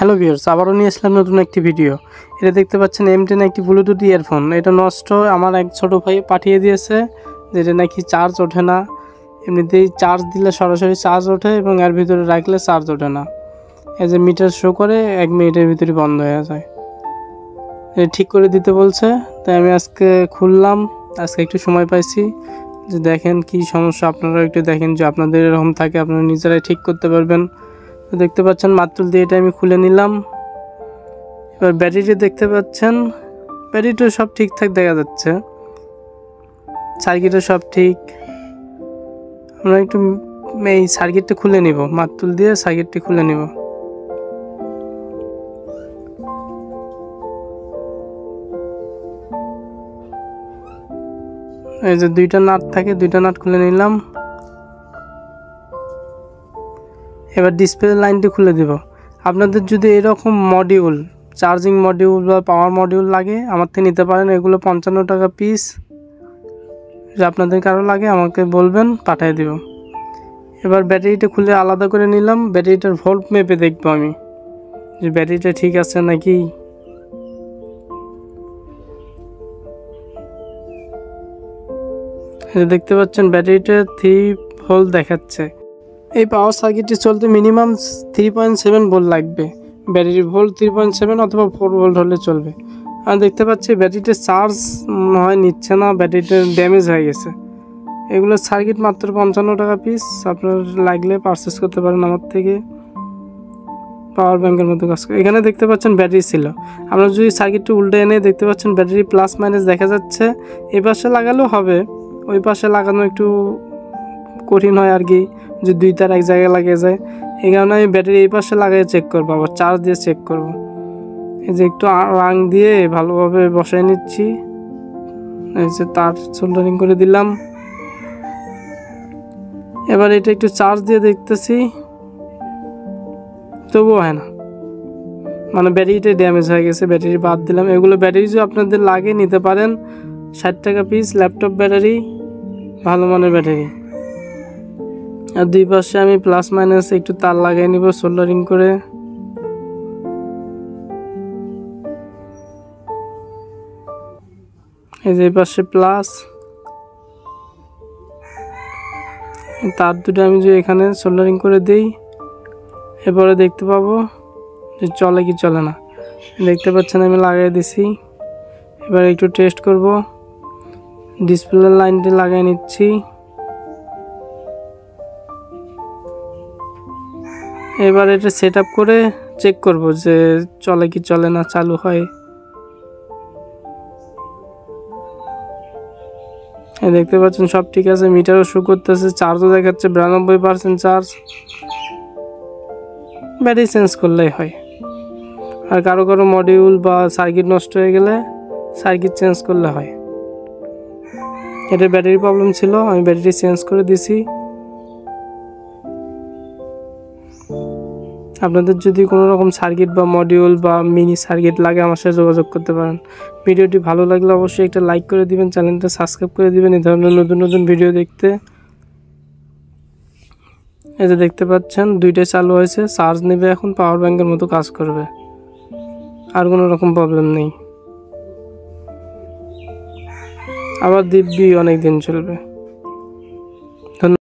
Hello viewers, আবারও নিয়ে আসলাম নতুন একটি ভিডিও। এটা দেখতে পাচ্ছেন M10 একটি ব্লুটুথ ইয়ারফোন। এটা নষ্ট আমার এক ছোট ভাই পাঠিয়ে দিয়েছে, যেটা নাকি চার্জ ওঠে না। এমনিতেই চার্জ দিলে সরাসরি চার্জ ওঠে এবং এর ভিতরে রাখলে চার্জ ওঠে না। এই যে মিটার শো করে 1 মিনিটের ভিতরে বন্ধ হয়ে যায়। এটা ঠিক করে দিতে বলছে, তাই আমি আজকে খুললাম। আজকে একটু সময় পাইছি, যে দেখেন কি সমস্যা, আপনারা একটু দেখেন, যে আপনাদের এরকম থাকে আপনারা নিজেরাই ঠিক করতে পারবেন। দেখতে পাচ্ছেন মাত্র দিয়ে এটা আমি খুলে নিলাম। এবার ব্যাটারিটা দেখতে পাচ্ছেন, ব্যাটারিটা সব ঠিকঠাক দেখা যাচ্ছে, সার্কিটও সব ঠিক। আমরা একটু এই সার্কিটটা খুলে নিব, মাত্র দিয়ে সার্কিটটি খুলে নিব। এই যে দুইটা নাট থাকে, দুইটা নাট খুলে নিলাম। এবার ডিসপ্লে লাইনটি খুলে দিব। আপনাদের যদি এরকম মডিউল, চার্জিং মডিউল বা পাওয়ার মডিউল লাগে আমার থেকে নিতে পারেন। এগুলো 55 টাকা পিস। যদি আপনাদের কারো লাগে আমাকে বলবেন, পাঠিয়ে দিব। এবার ব্যাটারিটা খুলে আলাদা করে নিলাম। ব্যাটারিটার ভোল্ট মেপে দেখব আমি, যে ব্যাটারিটা ঠিক আছে নাকি। দেখতে পাচ্ছেন ব্যাটারিটা 3 ভোল্ট দেখাচ্ছে। এই পাওয়ার সার্কিটটি চলতে মিনিমাম 3.7 ভোল্ট লাগবে। ব্যাটারির ভোল্ট 3.7 অথবা 4 ভোল্ট হলে চলবে। আমি দেখতে পাচ্ছি ব্যাটারিতে চার্জ মনে হয় নিচ্ছে না, ব্যাটারিটা ড্যামেজ হয়ে গেছে। এগুলো সার্কিট মাত্র 55 টাকা পিস। আপনার লাগলে পারচেস করতে পারেন আমার থেকে। পাওয়ার ব্যাংকের মতো কাজ করে। এখানে দেখতে পাচ্ছেন ব্যাটারি ছিল। আমরা যদি সার্কিটটা উল্টে এনে দেখতে পাচ্ছেন ব্যাটারি প্লাস মাইনাস দেখা যাচ্ছে। এই পাশে লাগালেও হবে, ওই পাশে লাগানো একটু কঠিন হয় আর কি, যে 2 তার এক জায়গায় লাগিয়ে যায়। এই কারণে আমি ব্যাটারি এই পাশে লাগিয়ে চেক করবো, আবার চার্জ দিয়ে চেক করব। এই যে একটু রাং দিয়ে ভালোভাবে বসাই নিচ্ছি। এই যে তার সোল্ডারিং করে দিলাম। এবার এটা একটু চার্জ দিয়ে দেখতেছি, তবুও হয় না, মানে ব্যাটারিটা ড্যামেজ হয়ে গেছে। ব্যাটারি বাদ দিলাম। এগুলো ব্যাটারি যদি আপনাদের লাগে নিতে পারেন, 60 টাকা পিস। ল্যাপটপ ব্যাটারি, ভালো মানের ব্যাটারি। আর দুই পাশে আমি প্লাস মাইনাস একটু তার লাগিয়ে নিব সোল্ডারিং করে। এই যে পাশে প্লাস, তার দুটো আমি যে এখানে সোল্ডারিং করে দিই, এরপরে দেখতে পাবো যে চলে কি চলে না। দেখতে পাচ্ছেন আমি লাগিয়ে দিছি। এবার একটু টেস্ট করব। ডিসপ্লে লাইনটি লাগিয়ে নিচ্ছি। এবার এটা সেট আপ করে চেক করব যে চলে কি চলে না, চালু হয়। দেখতে পাচ্ছেন সব ঠিক আছে, মিটারও শো করতেছে, চার্জও দেখাচ্ছে 92% চার্জ। ব্যাটারি চেঞ্জ করলেই হয়। আর কারো কারো মডিউল বা সার্কিট নষ্ট হয়ে গেলে সার্কিট চেঞ্জ করলে হয়। এটা ব্যাটারি প্রবলেম ছিল, আমি ব্যাটারি চেঞ্জ করে দিছি। আপনাদের যদি কোনো রকম সার্কিট বা মডিউল বা মিনি সার্কিট লাগে আমার সাথে যোগাযোগ করতে পারেন। ভিডিওটি ভালো লাগলে অবশ্যই একটা লাইক করে দিবেন, চ্যানেলটা সাবস্ক্রাইব করে দিবেন এই ধরনের নতুন নতুন ভিডিও দেখতে। এই যে দেখতে পাচ্ছেন দুইটাই চালু হয়েছে, চার্জ নেবে এখন, পাওয়ার ব্যাংকের মতো কাজ করবে, আর কোনো রকম প্রবলেম নেই। আবার দিব্যি অনেক দিন চলবে।